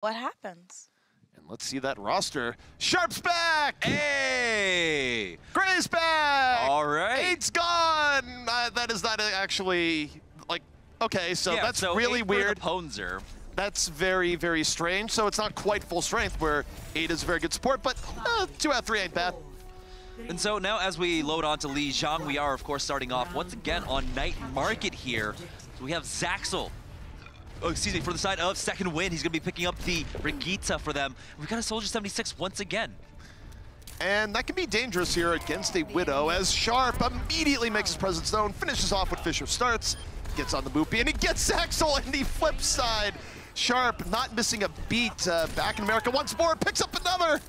What happens? And let's see that roster. Sharp's back! Hey! Gray's back! All right. 8's gone! That is not actually, like, okay, so yeah, that's really weird. Ponzer. That's very, very strange. So it's not quite full strength, where 8 is very good support, but 2 out of 3 ain't bad. And so now as we load on to Lijiang, we are, of course, starting off once again on Night Market here. So we have Zaxel. Oh, excuse me, for the side of Second Wind. He's going to be picking up the Regita for them. We've got a Soldier 76 once again. And that can be dangerous here against a Widow, as Sharp immediately makes his presence known, finishes off what Fisher starts, gets on the Moopy, and he gets Zaxel on the flip side. Sharp not missing a beat back in America once more, picks up another.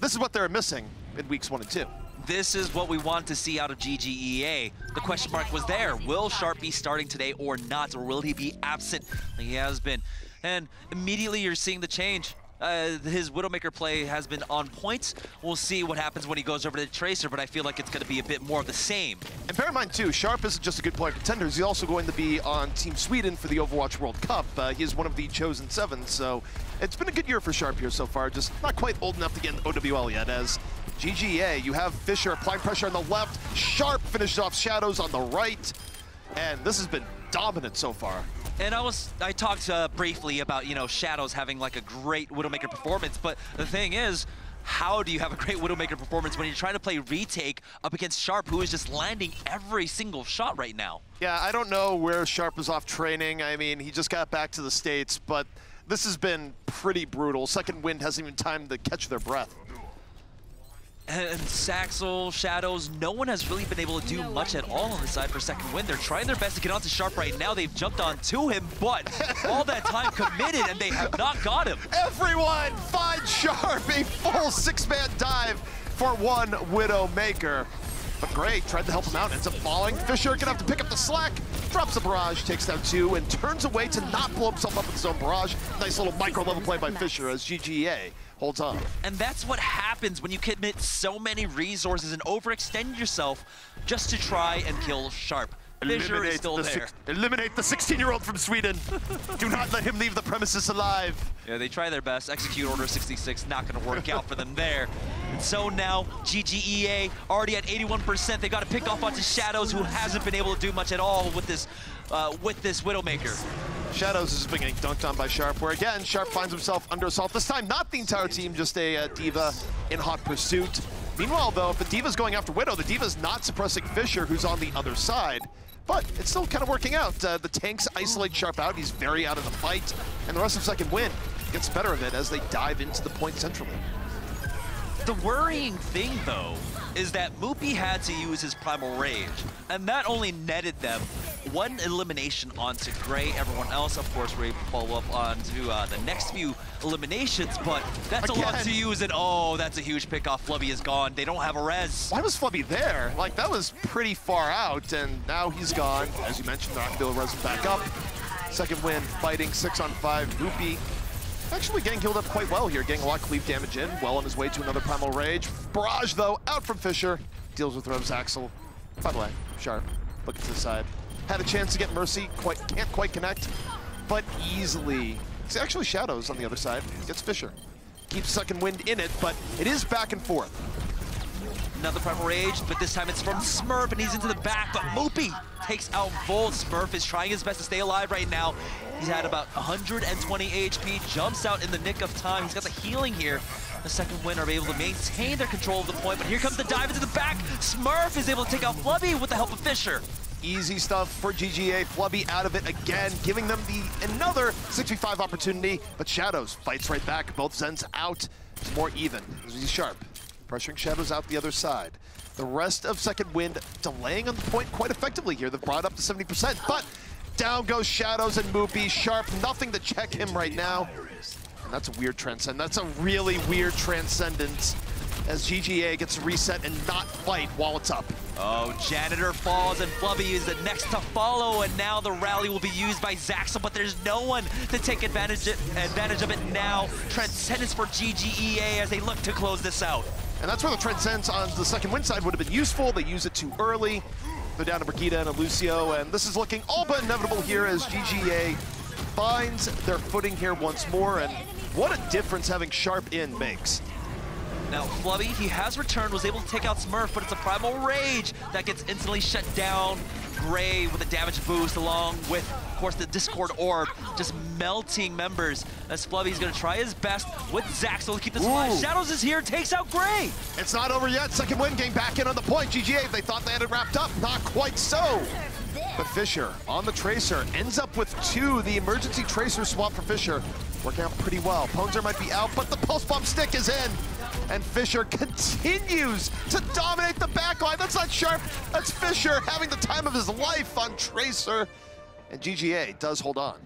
This is what they're missing in weeks 1 and 2. This is what we want to see out of GGEA. The question mark was there. Will Sharp be starting today or not? Or will he be absent like he has been? And immediately you're seeing the change. His Widowmaker play has been on point. We'll see what happens when he goes over to Tracer, but I feel like it's going to be a bit more of the same. And bear in mind, too, Sharp isn't just a good player Contenders. He's also going to be on Team Sweden for the Overwatch World Cup. He is one of the chosen 7, so it's been a good year for Sharp here so far, just not quite old enough to get in OWL yet, as GGA, you have Fisher applying pressure on the left, Sharp finishes off Shadows on the right, and this has been dominant so far. And I talked briefly about, you know, Shadows having like a great Widowmaker performance, but the thing is, how do you have a great Widowmaker performance when you're trying to play retake up against Sharp, who is just landing every single shot right now? Yeah, I don't know where Sharp is off training. I mean, he just got back to the States, but this has been pretty brutal. Second Wind hasn't even time to catch their breath. And Zaxel, Shadows, no one has really been able to do much at all on the side for Second Wind. They're trying their best to get onto Sharp right now. They've jumped on to him, but all that time committed, and they have not got him. Everyone find Sharp, a full 6-man dive for one Widowmaker. But Gray tried to help him out, ends up falling. Fisher gonna have to pick up the slack, drops the barrage, takes down 2, and turns away to not blow himself up with his own barrage. Nice little micro-level play by Fisher as GGA holds on. And that's what happens when you commit so many resources and overextend yourself just to try and kill Sharp. Fisher is still there. Eliminate the 16-year-old from Sweden. Do not let him leave the premises alive. Yeah, they try their best. Execute Order 66, not going to work out for them there. And so now, GGEA already at 81%. They got to pick off onto Shadows, who hasn't been able to do much at all with this Widowmaker. Shadows is being dunked on by Sharp, where again, Sharp finds himself under assault. This time, not the entire team, just a D.Va in hot pursuit. Meanwhile, though, if the D.Va's going after Widow, the D.Va's not suppressing Fisher, who's on the other side. But it's still kind of working out. The tanks isolate Sharp out. He's very out of the fight. And the rest of Second Wind gets the better of it as they dive into the point centrally. The worrying thing, though, is that Moopy had to use his Primal Rage, and that only netted them 1 elimination onto Gray. Everyone else, of course, were able to follow up onto the next few eliminations, but that's a lot to use, and oh, that's a huge pick-off. Flubby is gone. They don't have a res. Why was Flubby there? Like, that was pretty far out, and now he's gone. As you mentioned, they're not going to be able to res him back up. Second Wind fighting 6-on-5. Moopy actually getting healed up quite well here, getting a lot of cleave damage in, well on his way to another Primal Rage. Barrage, though, out from Fisher. Deals with Rose Axel. By the way, Sharp, looking to the side. Had a chance to get Mercy, can't quite connect, but easily. It's actually Shadows on the other side. Gets Fisher. Keeps Second Wind in it, but it is back and forth. Another Primal Rage, but this time it's from Smurf, and he's into the back, but Moopy takes out Volt. Smurf is trying his best to stay alive right now. He's had about 120 HP, jumps out in the nick of time. He's got the healing here. The Second Wind are able to maintain their control of the point, but here comes the dive into the back. Smurf is able to take out Flubby with the help of Fisher. Easy stuff for GGA. Flubby out of it again, giving them another 6v5 opportunity, but Shadows fights right back. Both Zens out. It's more even. He's Sharp, pressuring Shadows out the other side. The rest of Second Wind delaying on the point quite effectively here. They've brought up to 70%, but down goes Shadows and Moopy. Sharp, nothing to check him right now. And that's a weird transcend. That's a really weird transcendence as GGA gets to reset and not fight while it's up. Oh, Janitor falls and Flubby is the next to follow, and now the rally will be used by Zaxel, but there's no one to take advantage of it now. Transcendence for GGEA as they look to close this out. And that's where the Transcendence on the Second Wind side would have been useful. They use it too early. They're down to Brigida and a Lucio, and this is looking all but inevitable here as GGA finds their footing here once more, and what a difference having Sharp in makes. Now, Flubby, he has returned, was able to take out Smurf, but it's a Primal Rage that gets instantly shut down. Gray with a damage boost along with, of course, the Discord Orb, just melting members as Flubby's gonna try his best with Zaxel to keep this alive. Shadows is here, takes out Gray. It's not over yet. Second win, getting back in on the point. GGA, they thought they had it wrapped up. Not quite so. But Fisher on the Tracer ends up with 2. The emergency Tracer swap for Fisher working out pretty well. Ponzer might be out, but the Pulse Bomb stick is in. And Fisher continues to dominate the backline. That's not Sharp, that's Fisher having the time of his life on Tracer. And GGA does hold on.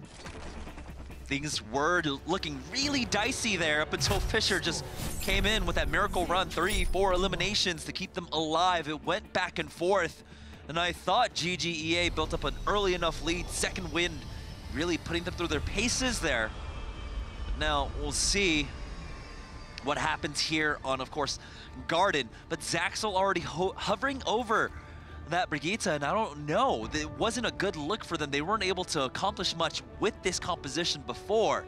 Things were looking really dicey there up until Fisher just came in with that miracle run, 3-4 eliminations to keep them alive. It went back and forth. And I thought GGEA built up an early enough lead, second win, really putting them through their paces there. But now we'll see what happens here on, of course, Garden. But Zaxel already hovering over that Brigitte, and I don't know, it wasn't a good look for them. They weren't able to accomplish much with this composition before.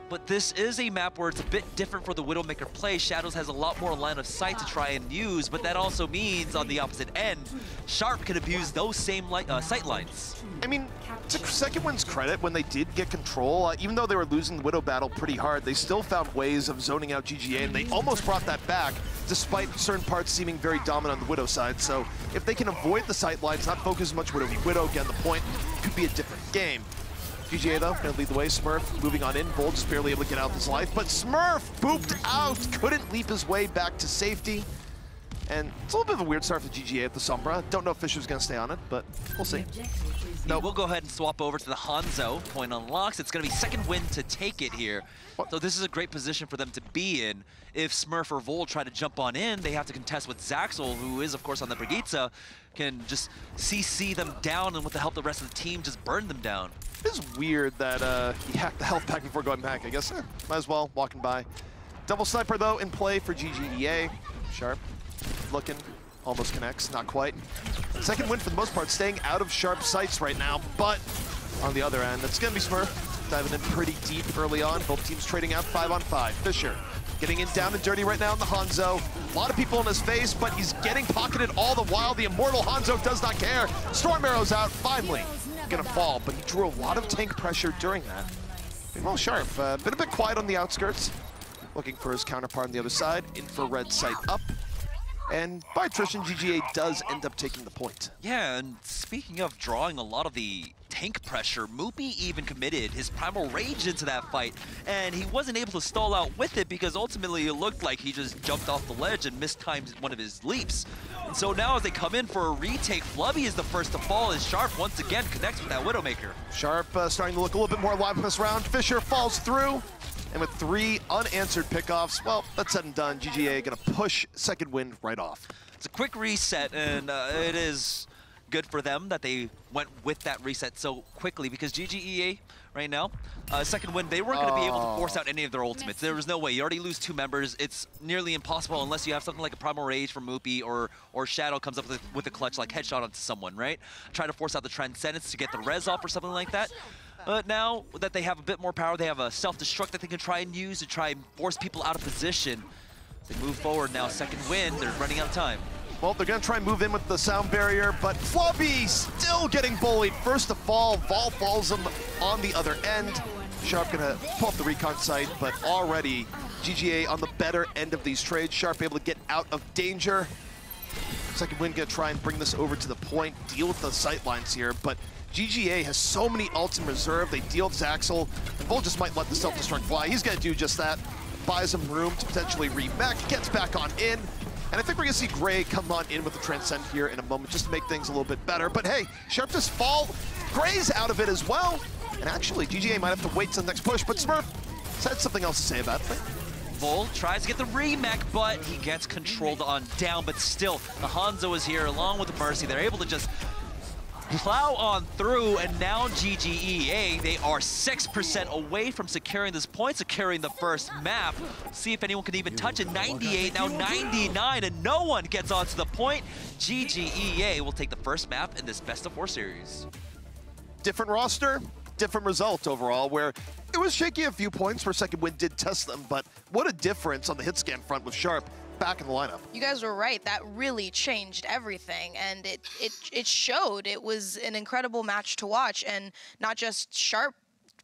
But this is a map where it's a bit different for the Widowmaker play. Shadows has a lot more line of sight to try and use, but that also means on the opposite end, Sharp can abuse those same sight lines. I mean, to Second Wind's credit, when they did get control, even though they were losing the Widow battle pretty hard, they still found ways of zoning out GGA, and they almost brought that back, despite certain parts seeming very dominant on the Widow side. So if they can avoid the sight lines, not focus as much Widow v Widow, again, the point could be a different game. GGA, though, gonna lead the way. Smurf moving on in. Bold just barely able to get out of his life, but Smurf booped out, couldn't leap his way back to safety. And it's a little bit of a weird start for GGA at the Sombra. Don't know if Fisher's gonna stay on it, but we'll see. No, we'll go ahead and swap over to the Hanzo. Point unlocks. It's gonna be second win to take it here. So this is a great position for them to be in. If Smurf or Vol try to jump on in, they have to contest with Zaxel, who is, of course, on the Brigitte, can just CC them down, and with the help of the rest of the team, just burn them down. It is weird that he hacked the health pack before going back. I guess might as well, walking by. Double Sniper, though, in play for GGEA. Sharp looking, almost connects, not quite. Second win for the most part, staying out of Sharp's sights right now, but on the other end, it's gonna be Smurf diving in pretty deep early on. Both teams trading out 5-on-5. Fisher getting in down and dirty right now in the Hanzo. A lot of people in his face, but he's getting pocketed all the while. The immortal Hanzo does not care. Storm Arrow's out, finally gonna fall, but he drew a lot of tank pressure during that. Well, Sharp, been a bit quiet on the outskirts. Looking for his counterpart on the other side. Infrared sight up. And by attrition, GGA does end up taking the point. Yeah, and speaking of drawing a lot of the tank pressure, Moopy even committed his Primal Rage into that fight, and he wasn't able to stall out with it because ultimately it looked like he just jumped off the ledge and mistimed one of his leaps. And so now as they come in for a retake, Flubby is the first to fall as Sharp once again connects with that Widowmaker. Sharp starting to look a little bit more alive in this round. Fisher falls through. And with 3 unanswered pickoffs, well, that's said and done. GGA gonna push second win right off. It's a quick reset, and it is good for them that they went with that reset so quickly, because GGEA right now, second win, they weren't gonna be able to force out any of their ultimates. There was no way. You already lose 2 members. It's nearly impossible unless you have something like a Primal Rage from Moopy or Shadow comes up with a clutch like headshot onto someone, right? Try to force out the Transcendence to get the res off or something like that. But now that they have a bit more power, they have a self-destruct that they can try and use to try and force people out of position. They move forward now, second win, they're running out of time. Well, they're gonna try and move in with the sound barrier, but Flubby still getting bullied. First to fall, Vol falls him on the other end. Sharp gonna pull up the recon site, but already GGA on the better end of these trades. Sharp able to get out of danger. Second win gonna try and bring this over to the point, deal with the sight lines here, but GGA has so many ults in reserve. They deal with Zaxel, and Vol just might let the self-destruct fly. He's gonna do just that. Buys him room to potentially remech, gets back on in. And I think we're gonna see Gray come on in with the Transcend here in a moment just to make things a little bit better. But hey, Sharp just fall. Gray's out of it as well. And actually, GGA might have to wait till the next push, but Smurf had something else to say about it. Vol tries to get the remech, but he gets controlled on down. But still, the Hanzo is here along with the Mercy. They're able to just plow on through, and now GGEA, they are 6% away from securing this point, securing the first map. See if anyone can even touch it. 98, now 99, and no one gets onto the point. GGEA will take the first map in this best-of-4 series. Different roster, different result overall, where It was shaky a few points where Second Wind did test them, but what a difference on the hit scan front with Sharp back in the lineup. You guys were right. That really changed everything, and it showed. It was an incredible match to watch, and not just Sharp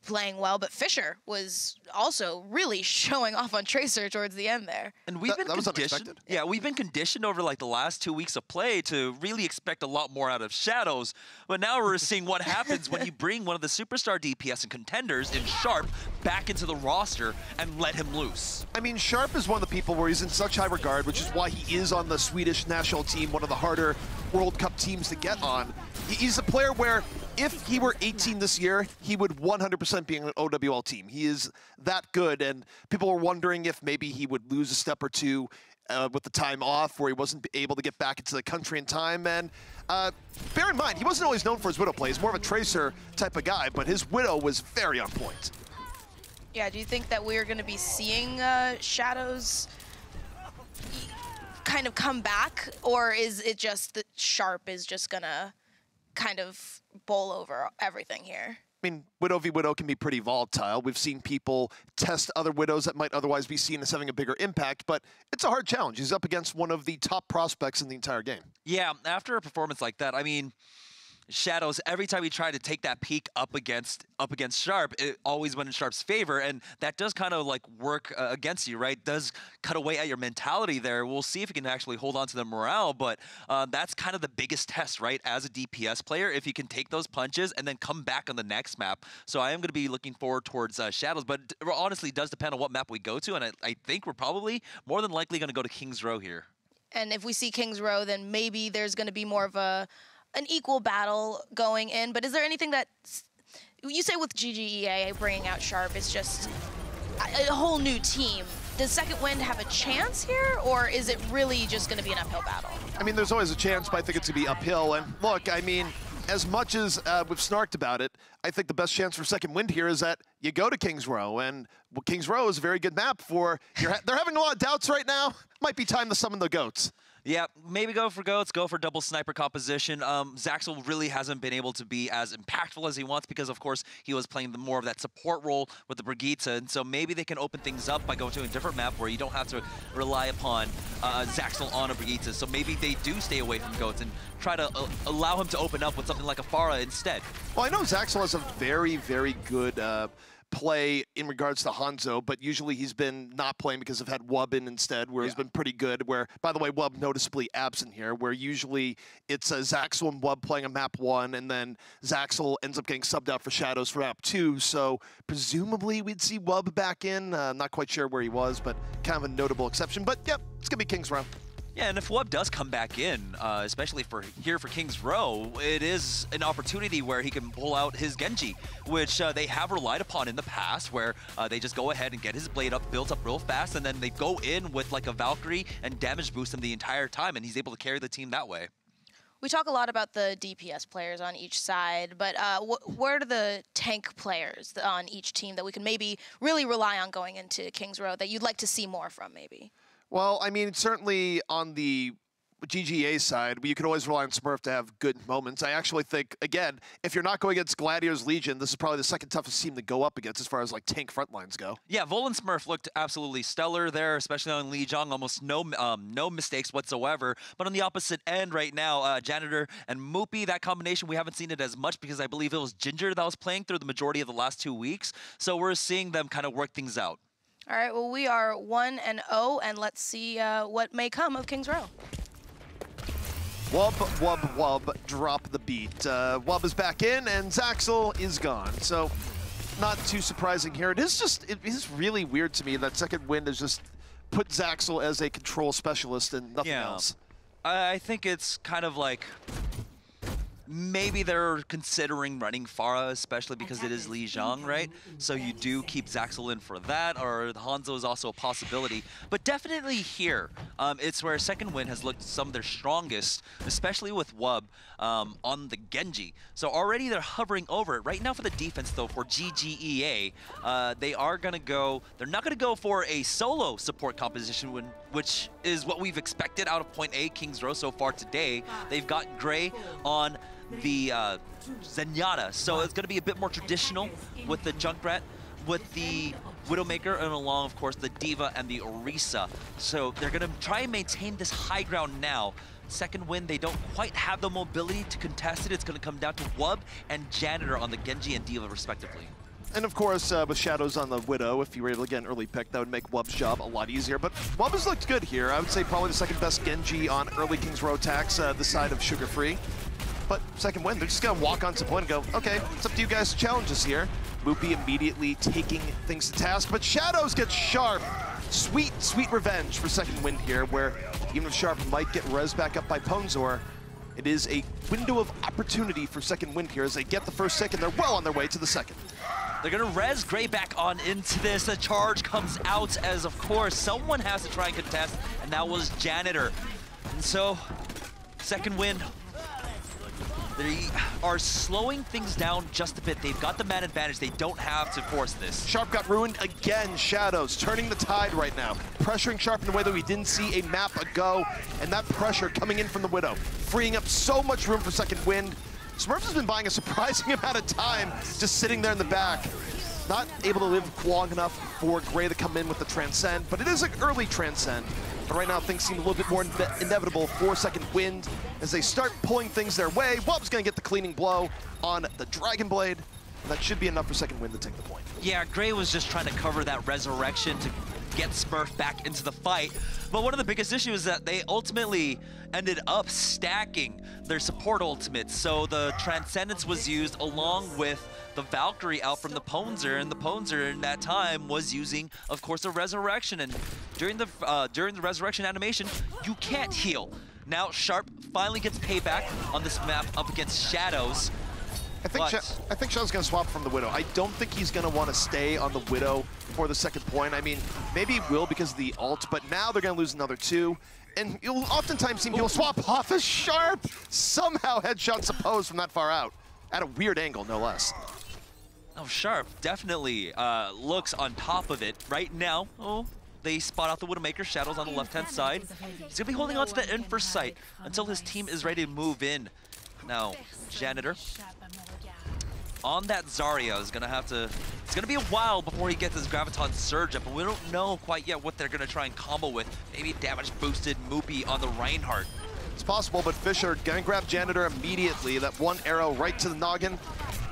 playing well, but Fisher was also really showing off on Tracer towards the end there. And we've been conditioned. Yeah, we've been conditioned over like the last 2 weeks of play to really expect a lot more out of Shadows. But now we're seeing what happens when you bring one of the superstar DPS and contenders in Sharp back into the roster and let him loose. I mean, Sharp is one of the people where he's in such high regard, which is why he is on the Swedish national team, one of the harder World Cup teams to get on. He's a player where if he were 18 this year, he would 100% be on an OWL team. He is that good, and people were wondering if maybe he would lose a step or two with the time off, where he wasn't able to get back into the country in time. And bear in mind, he wasn't always known for his Widow play. He's more of a Tracer type of guy, but his Widow was very on point. Yeah, do you think that we're going to be seeing Shadows kind of come back, or is it just that Sharp is just going to kind of bowl over everything here? I mean, Widow v Widow can be pretty volatile. We've seen people test other Widows that might otherwise be seen as having a bigger impact, but it's a hard challenge. He's up against one of the top prospects in the entire game. Yeah, after a performance like that, I mean, Shadows, every time he tried to take that peak up against Sharp, it always went in Sharp's favor, and that does kind of like work against you, right? Does cut away at your mentality there. We'll see if he can actually hold on to the morale, but that's kind of the biggest test, right? As a DPS player, if you can take those punches and then come back on the next map. So I am going to be looking forward towards Shadows, but it honestly does depend on what map we go to, and I think we're probably more than likely going to go to King's Row here. And if we see King's Row, then maybe there's going to be more of an equal battle going in, but is there anything that you say with GGEA bringing out Sharp is just a whole new team? Does Second Wind have a chance here, or is it really just going to be an uphill battle? I mean, there's always a chance, but I think it's going to be uphill. And look, I mean, as much as we've snarked about it, I think the best chance for Second Wind here is that you go to King's Row, and King's Row is a very good map for. They're having a lot of doubts right now. Might be time to summon the goats. Yeah, maybe go for goats, go for double sniper composition. Zaxel really hasn't been able to be as impactful as he wants because, of course, he was playing more of that support role with the Brigitte, and so maybe they can open things up by going to a different map where you don't have to rely upon Zaxel on a Brigitte. So maybe they do stay away from goats and try to allow him to open up with something like a Pharah instead. Well, I know Zaxel has a very, very good play in regards to Hanzo, but usually he's been not playing because of had Wub in instead, where he's been pretty good. Where, by the way, Wub noticeably absent here, where usually it's Zaxel and Wub playing a map 1, and then Zaxel ends up getting subbed out for Shadows for map 2. So presumably we'd see Wub back in. Not quite sure where he was, but kind of a notable exception. But yep, it's gonna be King's Row. Yeah, and if Wub does come back in, especially for King's Row, it is an opportunity where he can pull out his Genji, which they have relied upon in the past, where they just go ahead and get his blade built up real fast, and then they go in with like a Valkyrie and damage boost him the entire time, and he's able to carry the team that way. We talk a lot about the DPS players on each side, but what are the tank players on each team that we can maybe really rely on going into King's Row that you'd like to see more from, maybe? Well, I mean, certainly on the GGA side, you can always rely on Smurf to have good moments. I actually think, again, if you're not going against Gladiator's Legion, this is probably the second toughest team to go up against as far as like tank front lines go. Yeah, Vol and Smurf looked absolutely stellar there, especially on Lijiang, almost no mistakes whatsoever. But on the opposite end right now, Janitor and Moopy, that combination, we haven't seen it as much because I believe it was Ginger that was playing through the majority of the last 2 weeks. So we're seeing them kind of work things out. All right, well, we are 1-0, and let's see what may come of King's Row. Wub, Wub, Wub, drop the beat. Wub is back in, and Zaxel is gone. So, not too surprising here. It is really weird to me that Second Wind has just put Zaxel as a control specialist and nothing else. I think it's kind of like maybe they're considering running Pharah, especially because it is Lijiang, right? So you do keep Zaxel in for that, or Hanzo is also a possibility. But definitely here, it's where Second Wind has looked some of their strongest, especially with Wub on the Genji. So already they're hovering over it. Right now for the defense, though, for GGEA, they are going to go, they're not going to go for a solo support composition, which is what we've expected out of Point A, King's Row, so far today. They've got Gray on the Zenyatta, so it's going to be a bit more traditional with the Junkrat. with the Widowmaker and along, of course, the Diva and the Orisa. So they're going to try and maintain this high ground now. Second win, they don't quite have the mobility to contest it. It's going to come down to Wub and Janitor on the Genji and Diva, respectively. And of course, with Shadows on the Widow, if you were able to get an early pick, that would make Wub's job a lot easier. But Wub has looked good here. I would say probably the second best Genji on early King's Row attacks, the side of Sugar Free. But second win, they're just going to walk on to point and go, okay, it's up to you guys to challenge us here. Moopy immediately taking things to task, but Shadows gets Sharp. Sweet, sweet revenge for second wind here, where even if Sharp might get res back up by Ponzor, it is a window of opportunity for second wind here as they get the first second. They're well on their way to the second. They're gonna res Gray back on into this. The charge comes out as, of course, someone has to try and contest, and that was Janitor. And so, second wind, they are slowing things down just a bit. They've got the man advantage. They don't have to force this. Sharp got ruined again. Shadows turning the tide right now. Pressuring Sharp in a way that we didn't see a map ago. And that pressure coming in from the Widow, freeing up so much room for second wind. Smurfs has been buying a surprising amount of time just sitting there in the back. Not able to live long enough for Gray to come in with the Transcend, but it is an early Transcend. But right now things seem a little bit more inevitable for second wind as they start pulling things their way. Wub's gonna get the cleaning blow on the Dragon Blade. And that should be enough for second wind to take the point. Yeah, Gray was just trying to cover that resurrection to get Smurf back into the fight. But one of the biggest issues is that they ultimately ended up stacking their support ultimates. So the Transcendence was used along with the Valkyrie out from the Ponzer, and the Ponzer in that time was using, of course, a Resurrection. And during the Resurrection animation, you can't heal. Now Sharp finally gets payback on this map up against Shadows. I think Shadow's going to swap from the Widow. I don't think he's going to want to stay on the Widow for the second point. I mean, maybe he will because of the ult, but now they're going to lose another 2. And you'll oftentimes see people swap off as Sharp somehow headshots opposed from that far out. At a weird angle, no less. Oh, Sharp definitely looks on top of it right now. Oh, they spot out the Widowmaker. Shadows on the left-hand side. He's going to be holding on to the Infer site until his team is ready to move in. Now, Janitor on that Zarya is going to have to... It's going to be a while before he gets his Graviton Surge up, and we don't know quite yet what they're going to try and combo with. Maybe damage-boosted Moopy on the Reinhardt. It's possible, but Fisher going to grab Janitor immediately. That one arrow right to the noggin.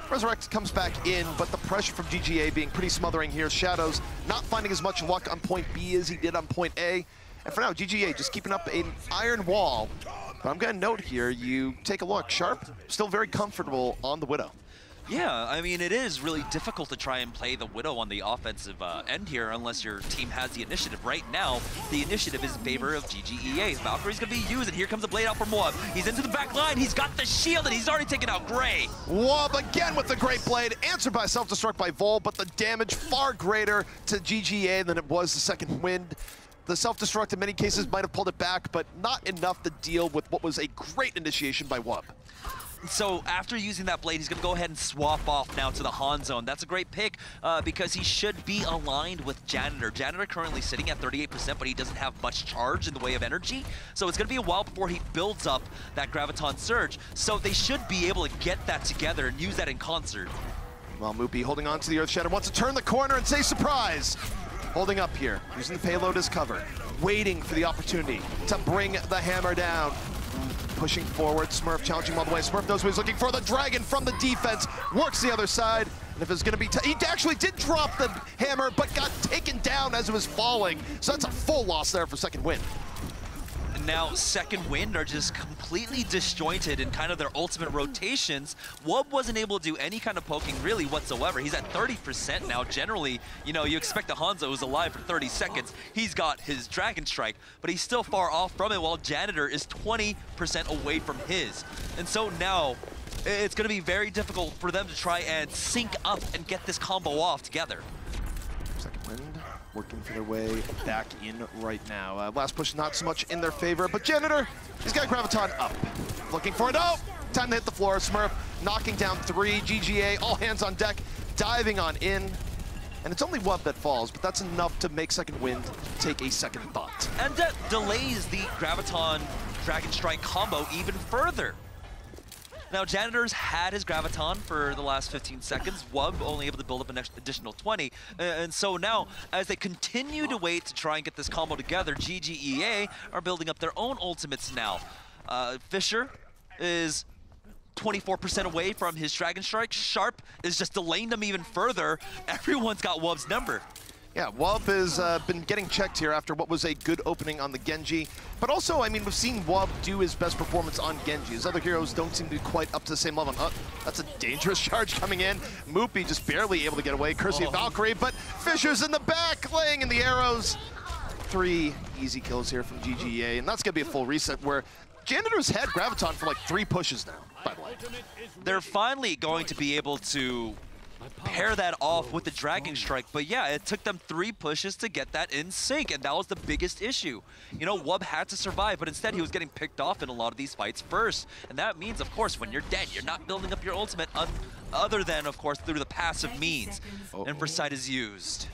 Resurrect comes back in, but the pressure from GGA being pretty smothering here. Shadows not finding as much luck on point B as he did on point A. And for now, GGA just keeping up an iron wall. But I'm going to note here, you take a look. Sharp still very comfortable on the Widow. Yeah, I mean, it is really difficult to try and play the Widow on the offensive end here unless your team has the initiative. Right now, the initiative is in favor of GGEA. Valkyrie's going to be used, and here comes the blade out from Wub. He's into the back line. He's got the shield, and he's already taken out Gray. Wub again with the great blade, answered by self-destruct by Vol, but the damage far greater to GGA than it was the second wind. The self-destruct in many cases might have pulled it back, but not enough to deal with what was a great initiation by Wub. So after using that blade, he's going to go ahead and swap off now to the Han Zone. That's a great pick because he should be aligned with Janitor. Janitor currently sitting at 38%, but he doesn't have much charge in the way of energy. So it's going to be a while before he builds up that Graviton Surge. So they should be able to get that together and use that in concert. Well, Moopy holding on to the Earth Shatter, wants to turn the corner and say surprise. Holding up here, using the payload as cover, waiting for the opportunity to bring the hammer down. Pushing forward, Smurf challenging him all the way. Smurf knows what he's looking for. The Dragon from the defense works the other side. And if it's going to be, he actually did drop the hammer, but got taken down as it was falling. So that's a full loss there for second wind. Now, second wind are just completely disjointed in kind of their ultimate rotations. Wub wasn't able to do any kind of poking really whatsoever. He's at 30% now. Generally, you know, you expect a Hanzo who's alive for 30 seconds. He's got his Dragon Strike, but he's still far off from it, while Janitor is 20% away from his. And so now, it's going to be very difficult for them to try and sync up and get this combo off together. Second wind working for their way back in right now. Last push not so much in their favor, but Janitor, he's got Graviton up. Looking for it, oh! Time to hit the floor. Smurf knocking down 3, GGA, all hands on deck, diving on in. And it's only Wub that falls, but that's enough to make second wind take a second thought. And that delays the Graviton Dragon Strike combo even further. Now, Janitors had his Graviton for the last 15 seconds. Wub only able to build up an additional 20. And so now, as they continue to wait to try and get this combo together, GGEA are building up their own ultimates now. Fisher is 24% away from his Dragon Strike. Sharp is just delaying them even further. Everyone's got Wub's number. Yeah, Wub has been getting checked here after what was a good opening on the Genji. But also, I mean, we've seen Wub do his best performance on Genji. His other heroes don't seem to be quite up to the same level. That's a dangerous charge coming in. Moopy just barely able to get away, courtesy of Valkyrie, but Fisher's in the back, laying in the arrows. 3 easy kills here from GGEA, and that's going to be a full reset where Janitors had Graviton for like 3 pushes now, by the way. They're finally going to be able to pair that off with the Dragon Strike, but yeah, it took them 3 pushes to get that in sync, and that was the biggest issue. You know, Wub had to survive, but instead he was getting picked off in a lot of these fights first, and that means, of course, when you're dead, you're not building up your ultimate other than, of course, through the passive means. And Foresight is used.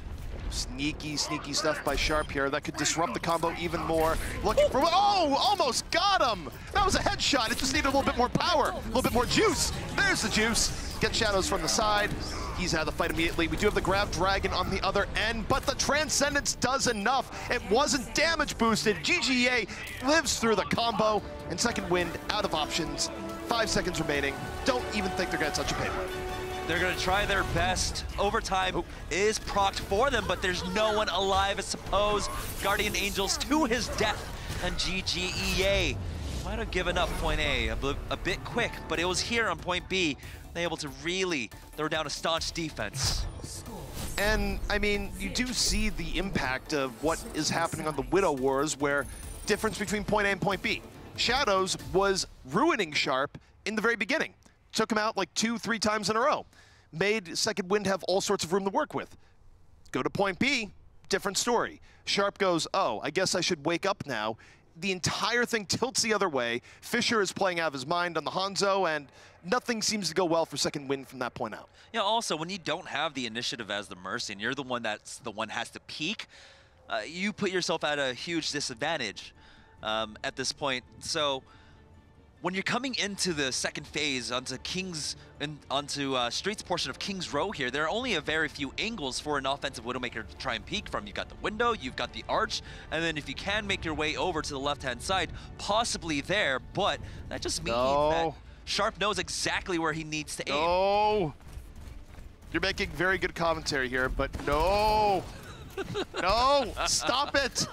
Sneaky stuff by Sharp here. That could disrupt the combo even more. Looking for, oh, almost got him. That was a headshot. It just needed a little bit more power, a little bit more juice. There's the juice. Get Shadows from the side. He's out of the fight immediately. We do have the Grav Dragon on the other end, but the Transcendence does enough. It wasn't damage boosted. GGEA lives through the combo, and Second Wind out of options. 5 seconds remaining. Don't even think they're gonna touch a payload. They're going to try their best. Overtime is procced for them, but there's no one alive, I suppose. Guardian Angels to his death, and GGEA might have given up point A a bit quick, but it was here on point B they're able to really throw down a staunch defense. And, I mean, you do see the impact of what is happening on the Widow Wars, where difference between point A and point B. Shadows was ruining Sharp in the very beginning. Took him out like 2-3 times in a row. Made Second Wind have all sorts of room to work with. Go to point B, different story. Sharp goes, oh, I guess I should wake up now. The entire thing tilts the other way. Fisher is playing out of his mind on the Hanzo, and nothing seems to go well for Second Wind from that point out. Yeah, also, when you don't have the initiative as the Mercy, and you're the one has to peak, you put yourself at a huge disadvantage at this point. So when you're coming into the second phase onto Street's portion of King's Row here, there are only a very few angles for an offensive Widowmaker to try and peek from. You've got the window, you've got the arch, and then if you can make your way over to the left-hand side, possibly there, but that just means that Sharp knows exactly where he needs to aim. No! You're making very good commentary here, but no! No! Stop it!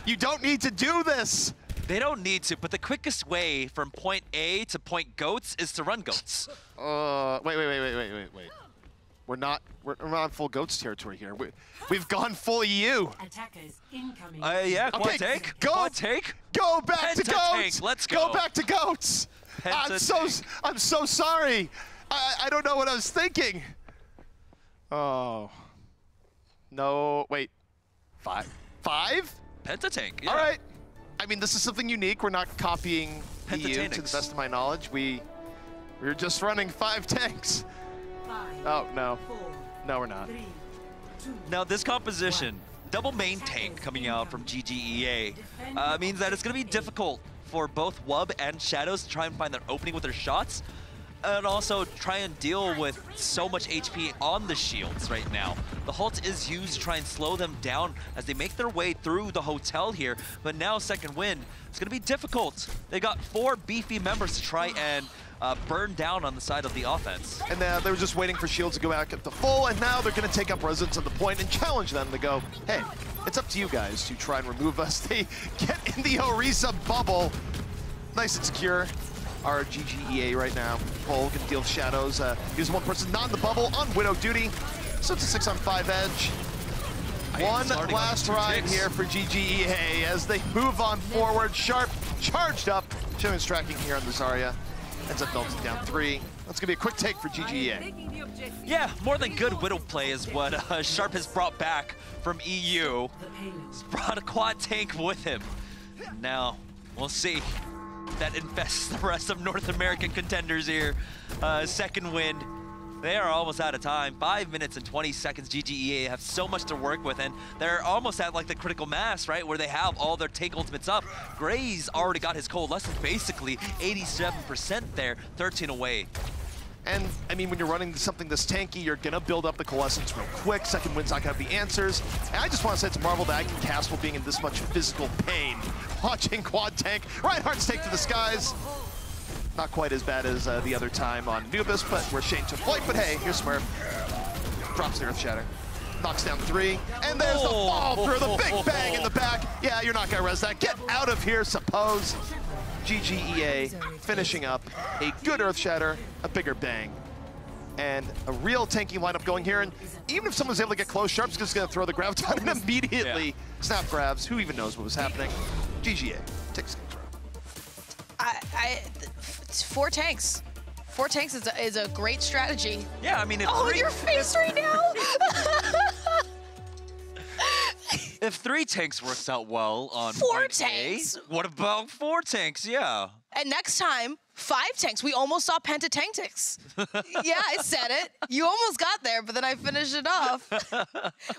You don't need to do this! They don't need to, but the quickest way from point A to point Goats is to run Goats. Wait. We're not on full Goats territory here. We've gone full EU. Attackers incoming. Yeah, quad take. Quad take. Go back to Goats. Tank. Let's go. Go back to Goats. I'm so sorry. I don't know what I was thinking. Oh. No, wait. 5? Pentatank, yeah. All right. I mean, this is something unique. We're not copying EU to the best of my knowledge. We're just running 5 tanks. 5, oh, no. 4, no, we're not. 3, 2, now, this composition, double main tank coming out from GGEA, means that it's going to be difficult for both Wub and Shadows to try and find their opening with their shots, and also try and deal with so much HP on the shields right now. The halt is used to try and slow them down as they make their way through the hotel here, but now Second Wind, it's gonna be difficult. They got 4 beefy members to try and burn down on the side of the offense. And they were just waiting for shields to go back at the full, and now they're gonna take up residence at the point and challenge them to go, hey, it's up to you guys to try and remove us. They get in the Orisa bubble. Nice and secure. Our GGEA right now. Cole can deal with Shadows. He's one person not in the bubble on Widow duty. So it's a 6-on-5 edge. One last ride here for GGEA as they move on forward. Sharp charged up. Showing tracking here on the Zarya. Ends up melting down 3. That's gonna be a quick take for GGEA. Yeah, more than good Widow play is what Sharp has brought back from EU. He's brought a quad tank with him. Now, we'll see. That infests the rest of North American contenders here. Second Wind They are almost out of time. 5 minutes and 20 seconds. GGEA have so much to work with, and they're almost at like the critical mass, right, where they have all their tank ultimates up. Gray's already got his coalescence basically 87% there, 13 away. And, I mean, when you're running something this tanky, you're going to build up the coalescence real quick. Second Wind's not going to have the answers. And I just want to say it's a marvel that I can cast while being in this much physical pain. Watching Quad Tank, Reinhardt's take to the skies. Not quite as bad as the other time on Nubis, but where Shane took flight. But hey, here's Smurf. Drops the Earth Shatter. Knocks down 3. And there's the fall through the big bang in the back. Yeah, you're not going to res that. Get out of here, suppose. GGEA finishing up a good Earth Shatter, a bigger bang, and a real tanky lineup going here. And even if someone's able to get close, Sharp's just going to throw the graviton and immediately snap grabs. Who even knows what was happening? GGA takes control. It's 4 tanks. 4 tanks is a great strategy. Yeah, I mean, your face right now. If 3 tanks works out well on 4 tanks. What about 4 tanks? Yeah. And next time, 5 tanks. We almost saw Pentatanktix. Yeah, I said it. You almost got there, but then I finished it off.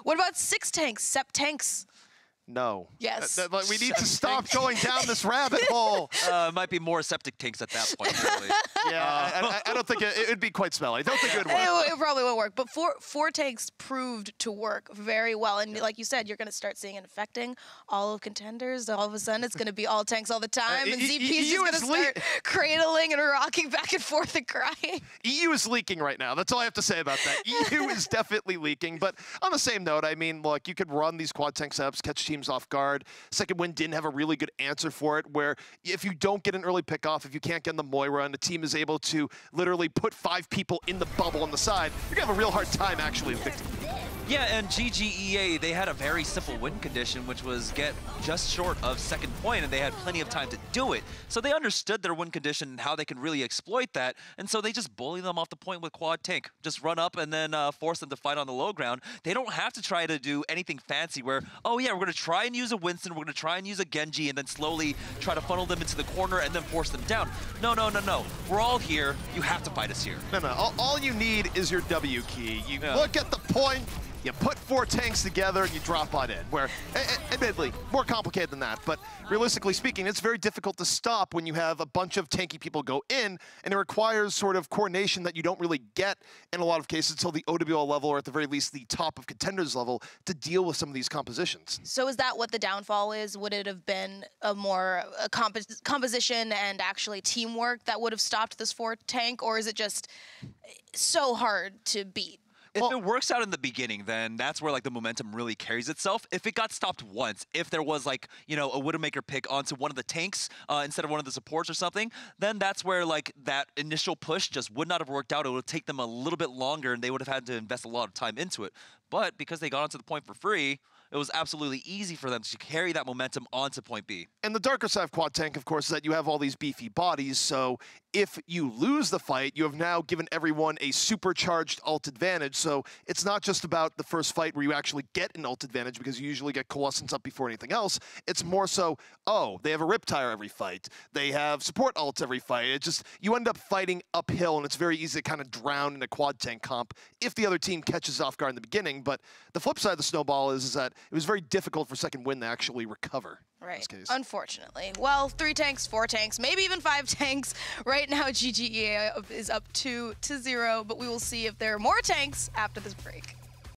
What about 6 tanks? Sept tanks. No. Yes. We need to stop going down this rabbit hole. It might be more septic tanks at that point, really. Yeah, I don't think it would be quite smelly. I don't think it would work. It probably won't work. But 4 tanks proved to work very well. And like you said, you're going to start seeing it affecting all of Contenders. All of a sudden, it's going to be all tanks all the time. And ZP is just going to start cradling and rocking back and forth and crying. EU is leaking right now. That's all I have to say about that. EU is definitely leaking. But on the same note, I mean, look, you could run these quad tank setups, catch teams off guard. Second Wind didn't have a really good answer for it, where if you don't get an early pickoff, if you can't get in the Moira, and the team is able to literally put 5 people in the bubble on the side, you're going to have a real hard time actually evicting. Yeah, and GGEA, they had a very simple win condition, which was get just short of second point, and they had plenty of time to do it. So they understood their win condition and how they could really exploit that, and so they just bully them off the point with quad tank. Just run up and then force them to fight on the low ground. They don't have to try to do anything fancy where, oh yeah, we're going to try and use a Winston, we're going to try and use a Genji, and then slowly try to funnel them into the corner and then force them down. No, no, no, no. We're all here. You have to fight us here. No. All you need is your W key. You look at the point, you put 4 tanks together and you drop on in, where, admittedly, more complicated than that, but realistically speaking, it's very difficult to stop when you have a bunch of tanky people go in, and it requires sort of coordination that you don't really get in a lot of cases until the OWL level, or at the very least the top of Contenders level, to deal with some of these compositions. So is that what the downfall is? Would it have been a more composition and actually teamwork that would have stopped this 4 tank, or is it just so hard to beat? If it works out in the beginning, then that's where like the momentum really carries itself. If it got stopped once, if there was like, you know, a Widowmaker pick onto one of the tanks instead of one of the supports or something, then that's where like that initial push just would not have worked out. It would take them a little bit longer and they would have had to invest a lot of time into it. But because they got onto the point for free, it was absolutely easy for them to carry that momentum onto point B. And the darker side of quad tank, of course, is that you have all these beefy bodies, so if you lose the fight, you have now given everyone a supercharged ult advantage, so it's not just about the first fight where you actually get an ult advantage because you usually get coalescence up before anything else. It's more so, oh, they have a Riptire every fight. They have support ults every fight. It just, you end up fighting uphill, and it's very easy to kind of drown in a quad tank comp if the other team catches off guard in the beginning. But the flip side of the snowball is that it was very difficult for Second Wind to actually recover. Right, in this case. Unfortunately. Well, 3 tanks, 4 tanks, maybe even 5 tanks. Right now, GGEA is up 2-0, but we will see if there are more tanks after this break.